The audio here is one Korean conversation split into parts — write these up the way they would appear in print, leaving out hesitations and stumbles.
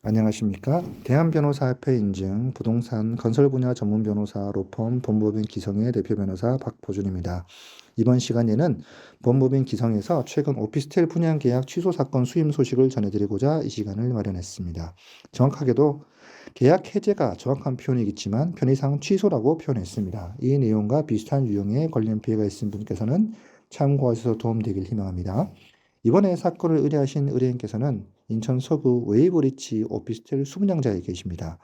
안녕하십니까? 대한변호사협회 인증 부동산 건설 분야 전문 변호사 로펌 법무법인 기성의 대표 변호사 박보준입니다. 이번 시간에는 법무법인 기성에서 최근 오피스텔 분양 계약 취소 사건 수임 소식을 전해드리고자 이 시간을 마련했습니다. 정확하게도 계약 해제가 정확한 표현이겠지만 편의상 취소라고 표현했습니다. 이 내용과 비슷한 유형의 관련 피해가 있으신 분께서는 참고하셔서 도움되길 희망합니다. 이번에 사건을 의뢰하신 의뢰인께서는 인천 서구 웨이브리지 오피스텔 수분양자에 계십니다.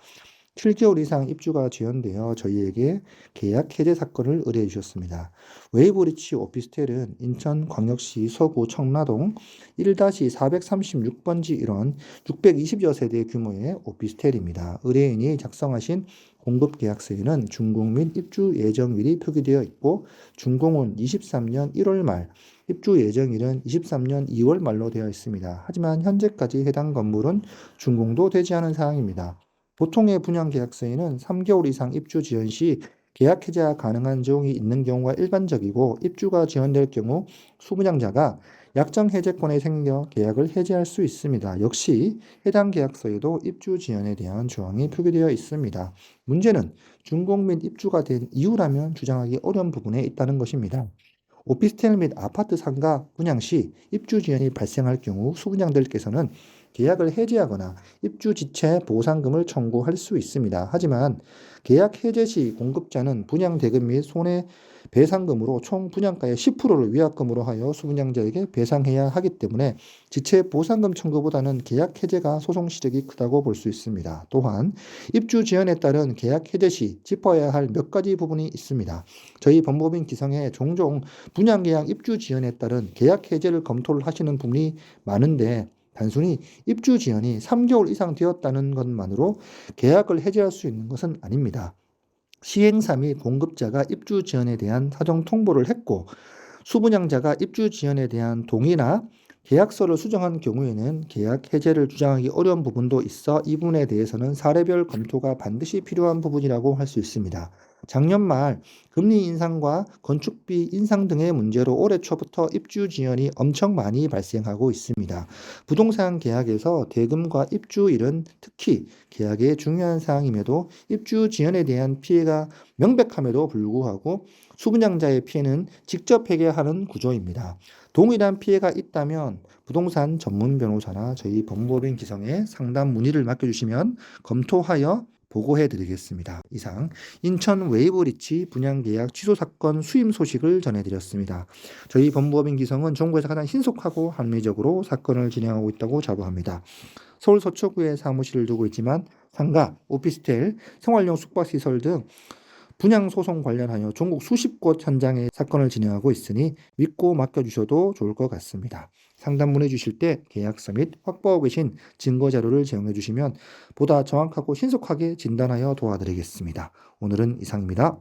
7개월 이상 입주가 지연되어 저희에게 계약 해제 사건을 의뢰해 주셨습니다. 웨이브리지 오피스텔은 인천광역시 서구 청라동 1-436번지 1원 620여 세대 규모의 오피스텔입니다. 의뢰인이 작성하신 공급 계약서에는 준공 및 입주 예정일이 표기되어 있고 준공은 23년 1월 말, 입주 예정일은 23년 2월 말로 되어 있습니다. 하지만 현재까지 해당 건물은 준공도 되지 않은 상황입니다. 보통의 분양 계약서에는 3개월 이상 입주 지연 시 계약 해제가 가능한 조항이 있는 경우가 일반적이고 입주가 지연될 경우 수분양자가 약정 해제권에 생겨 계약을 해제할 수 있습니다. 역시 해당 계약서에도 입주 지연에 대한 조항이 표기되어 있습니다. 문제는 준공 및 입주가 된 이유라면 주장하기 어려운 부분에 있다는 것입니다. 오피스텔 및 아파트 상가 분양 시 입주 지연이 발생할 경우 수분양들께서는 계약을 해지하거나 입주 지체 보상금을 청구할 수 있습니다. 하지만 계약 해제 시 공급자는 분양 대금 및 손해배상금으로 총 분양가의 10%를 위약금으로 하여 수분양자에게 배상해야 하기 때문에 지체 보상금 청구보다는 계약 해제가 소송 시적이 크다고 볼 수 있습니다. 또한 입주 지연에 따른 계약 해제 시 짚어야 할 몇 가지 부분이 있습니다. 저희 법무법인 기성에 종종 분양계약 입주 지연에 따른 계약 해제를 검토를 하시는 분이 많은데 단순히 입주 지연이 3개월 이상 되었다는 것만으로 계약을 해제할 수 있는 것은 아닙니다. 시행사 및 공급자가 입주 지연에 대한 사정 통보를 했고 수분양자가 입주 지연에 대한 동의나 계약서를 수정한 경우에는 계약 해제를 주장하기 어려운 부분도 있어 이 부분에 대해서는 사례별 검토가 반드시 필요한 부분이라고 할 수 있습니다. 작년 말 금리 인상과 건축비 인상 등의 문제로 올해 초부터 입주 지연이 엄청 많이 발생하고 있습니다. 부동산 계약에서 대금과 입주일은 특히 계약의 중요한 사항임에도 입주 지연에 대한 피해가 명백함에도 불구하고 수분양자의 피해는 직접 해결하는 구조입니다. 동일한 피해가 있다면 부동산 전문 변호사나 저희 법무법인 기성에 상담 문의를 맡겨주시면 검토하여 보고해 드리겠습니다. 이상 인천 웨이브리지 분양계약 취소 사건 수임 소식을 전해드렸습니다. 저희 법무법인 기성은 전국에서 가장 신속하고 합리적으로 사건을 진행하고 있다고 자부합니다. 서울 서초구에 사무실을 두고 있지만 상가, 오피스텔, 생활용 숙박시설 등 분양 소송 관련하여 전국 수십 곳 현장에 사건을 진행하고 있으니 믿고 맡겨주셔도 좋을 것 같습니다. 상담 문의 주실 때 계약서 및 확보하고 계신 증거 자료를 제공해 주시면 보다 정확하고 신속하게 진단하여 도와드리겠습니다. 오늘은 이상입니다.